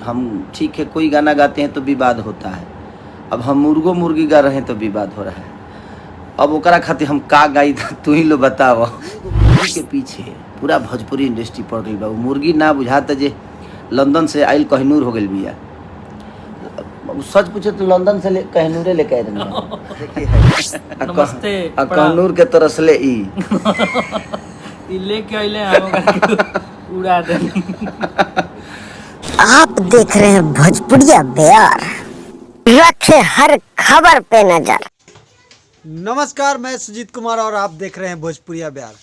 हम ठीक है कोई गाना गाते हैं तो विवाद होता है। अब हम मुर्गो मुर्गी गा रहे हैं तो विवाद हो रहा है। अब ओकरा खातिर हम का गाई तू ही लो बताव। मुर्गी के पीछे पूरा भोजपुरी इंडस्ट्री पड़ गई बा। मुर्गी ना बुझाता जे लंदन से आइल कहनूर हो गई बिया। सच पूछे तो लंदन से कहनूरे लेके आए नमस्ते कहनूर के तरसले ई लेके आइले उड़ा दे। आप देख रहे हैं भोजपुरिया बिहार, रखे हर खबर पे नजर। नमस्कार, मैं सुजीत कुमार और आप देख रहे हैं भोजपुरिया बिहार।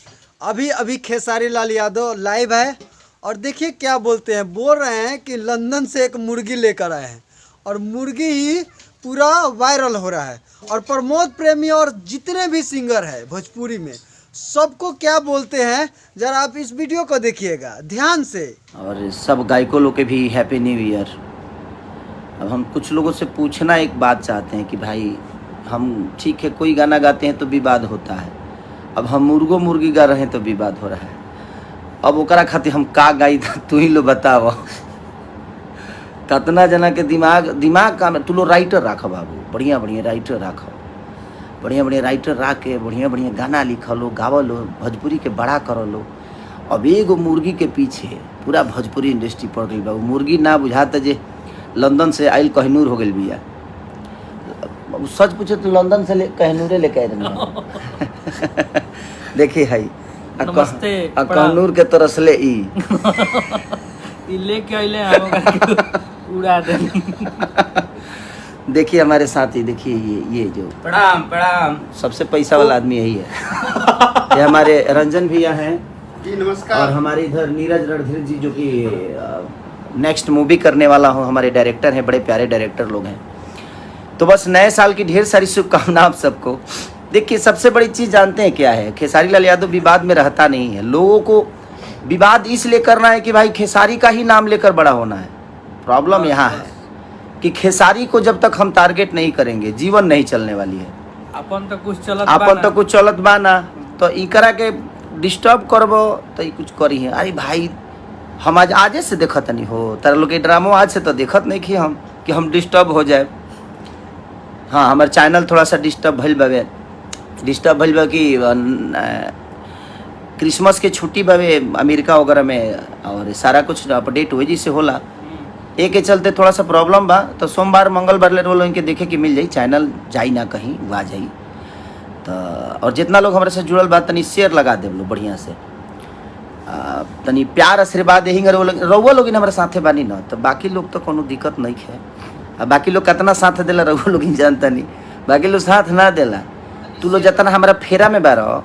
अभी खेसारी लाल यादव लाइव है और देखिए क्या बोलते हैं। बोल रहे हैं कि लंदन से एक मुर्गी लेकर आए हैं और मुर्गी ही पूरा वायरल हो रहा है। और प्रमोद प्रेमी और जितने भी सिंगर हैं भोजपुरी में सबको क्या बोलते हैं, जरा आप इस वीडियो को देखिएगा ध्यान से। और सब गायकों लोग के भी हैप्पी न्यू ईयर। अब हम कुछ लोगों से पूछना एक बात चाहते हैं कि भाई हम ठीक है कोई गाना गाते हैं तो विवाद होता है। अब हम मुर्गो मुर्गी गा रहे हैं तो विवाद हो रहा है। अब ओकरा खातिर हम का गाई तू ही लो बताव। कतना जना के दिमाग का तू लो राइटर राख बाबू, बढ़िया बढ़िया राइटर राख, बढ़िया बढ़िया राइटर रख के बढ़िया बढ़िया गाना लिख लो, गाव लो, भोजपुरी के बड़ा कर लो। अब एगो मुर्गी के पीछे पूरा भोजपुरी इंडस्ट्री पड़ गई बा। मुर्गी ना बुझाता जे लंदन से आइल कहनूर हो गई बिया। सच पूछे तो लंदन से कहनूरे लेके आए देखिए है नमस्ते कहनूर के तरसले ई लेके आइले उड़ा दे। देखिए हमारे साथी, देखिए ये जो प्रणाम प्रणाम सबसे पैसा वाला आदमी यही है। ये हमारे रंजन भैया हैं जी, नमस्कार। और हमारे इधर नीरज रणधीर जी जो कि नेक्स्ट मूवी करने वाला हूँ, हमारे डायरेक्टर हैं, बड़े प्यारे डायरेक्टर लोग हैं। तो बस नए साल की ढेर सारी शुभकामनाएं आप सबको। देखिए सबसे बड़ी चीज़ जानते हैं क्या है, खेसारी लाल यादव विवाद में रहता नहीं है। लोगों को विवाद इसलिए करना है कि भाई खेसारी का ही नाम लेकर बड़ा होना है। प्रॉब्लम यहाँ है कि खेसारी को जब तक हम टारगेट नहीं करेंगे जीवन नहीं चलने वाली है। अपन तो कुछ चलत बा ना, तो इकरा के डिस्टर्ब करबो तो ई कुछ करी है। अरे भाई हम आजे से देखत नहीं हो, तारा लोग के ड्रामो आज से तो देखत नहीं कि हम डिस्टर्ब हो जाए। हाँ, हमारे चैनल थोड़ा सा डिस्टर्ब भइल बा कि क्रिसमस के छुट्टी बावे अमेरिका वगैरह में और सारा कुछ अपडेट वही से होला। एक के चलते थोड़ा सा प्रॉब्लम बा, तो सोमवार मंगलवार ले रोल इनके देखे कि मिल जाई, चैनल जाई ना कहीं आ जाई। तो और जितना लोग हमारे से जुड़ल बा तनी शेयर लगा दे लो बढ़िया से, तनी प्यार आशीर्वाद यही रउआ लोग हमारे साथे बानी ना, तो बाकी लोग तो कोनो दिक्कत नहीं है। बाकी लोग कितना साथ देला रउआ लोग जानता नहीं, बाकी लोग साथ ना देला। तू लोग जितना हमारा फेरा में बा रहो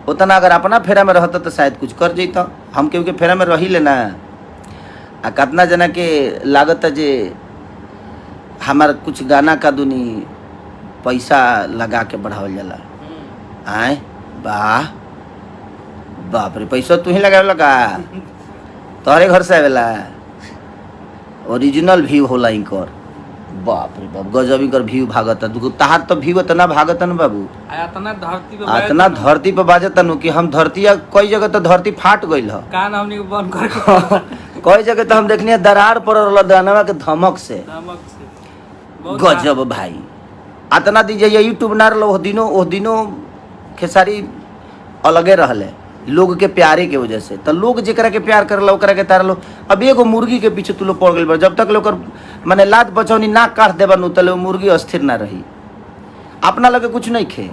उतना अगर अपना फेरा में रहता तो शायद कुछ कर जैता। हम केहू के फेरा में रही लेना आ कितना जना के लागत जे हमार कुछ गाना का दुनी पैसा लगा के बढ़ावल जाला। आए वाह बाप रे, पैसा तू ही लगावेला का? तोहरे घर से आवेला, ओरिजिनल व्यू होला इनकर। बाप रे बाप, गजब इनकर व्यू भागता। तहार तो व्यू इतना भागता न बाबू, इतना धरती पे बाजता नु कि हम धरती कई जगह तो धरती फाट गइल ह। कान हमनी को बंद करके कई जगह तो हम देखनी दरार पड़ल दानवा के धमक से। गजब भाई, इतना दीजिए यूट्यूब ना रहो ओ दिनों खेसारी अलगे रहले लोग के प्यारे के वजह से। तो लोग जेकरा के प्यार करला ओकरा के तारलो। अब एगो मुर्गी के पीछे तू लोग पड़ गइल बा। जब तक लोग माने लात बचौनी ना काट देबा नु तले मुर्गी अस्थिर ना रही। अपना लगे कुछ नहीं खे,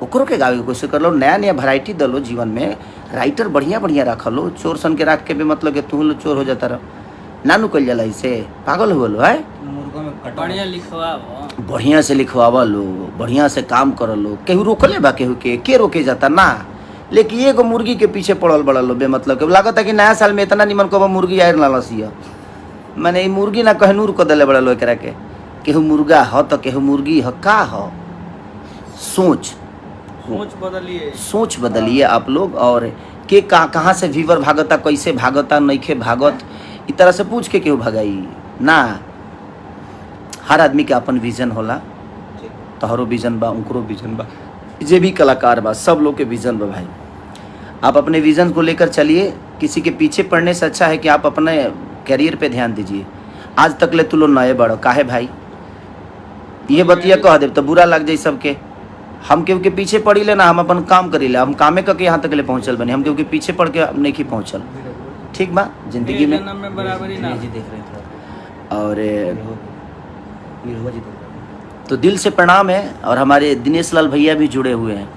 ओकरो के गावे के कोशिश कर लो, नया नया वैरायटी दलो जीवन में। राइटर बढ़िया बढ़िया रख लो, चोर सन के रख के भी मतलब कि तू लोग चोर हो जाता रह नानू कल जाला। इसे पागल हो लो है। बढ़िया लिखवाओ, बढ़िया से लिखवावा लो, बढ़िया से काम कर लो। केहू रोकले बा केहू के रोके जाता ना। लेकिन एगो मुर्गी के पीछे पड़ल बड़ा लो बे मतलब के लागत है कि नया साल में इतना निमन को मुर्गी आयर ना लसिया। मैंने मुर्गी ना कहनूर को दले बड़ा लो एकरा के। केहू मुर्गा हो तो केहू मुर्गी हो, का हो सोच बदलिए आप लोग। और के कहाँ से व्यूवर भागता, कैसे भागता, नइखे भागत, इस तरह से पूछ के केहू भगाई ना। हर आदमी के अपन विजन होला, तोहरो विजन बा, उनकरो विजन बा, जे भी कलाकार बा सब लोग के विजन बा भाई। आप अपने विजन को लेकर चलिए। किसी के पीछे पड़ने से अच्छा है कि आप अपने करियर पे ध्यान दीजिए। आज तक ले तू लोग नए बड़ो काहे भाई, ये बतिया कह दे तो बुरा लग जाए सबके। हम केहू के पीछे पड़ी ले ना, हम अपन काम करी ले, हम कामे करके यहाँ तक ले पहुँचल बने, हम केहू के पीछे पड़ के नहीं की पहुँचल। ठीक बा जिंदगी में। जन्म में बराबरी ना। और तो दिल से प्रणाम है, और हमारे दिनेश लाल भैया भी जुड़े हुए हैं।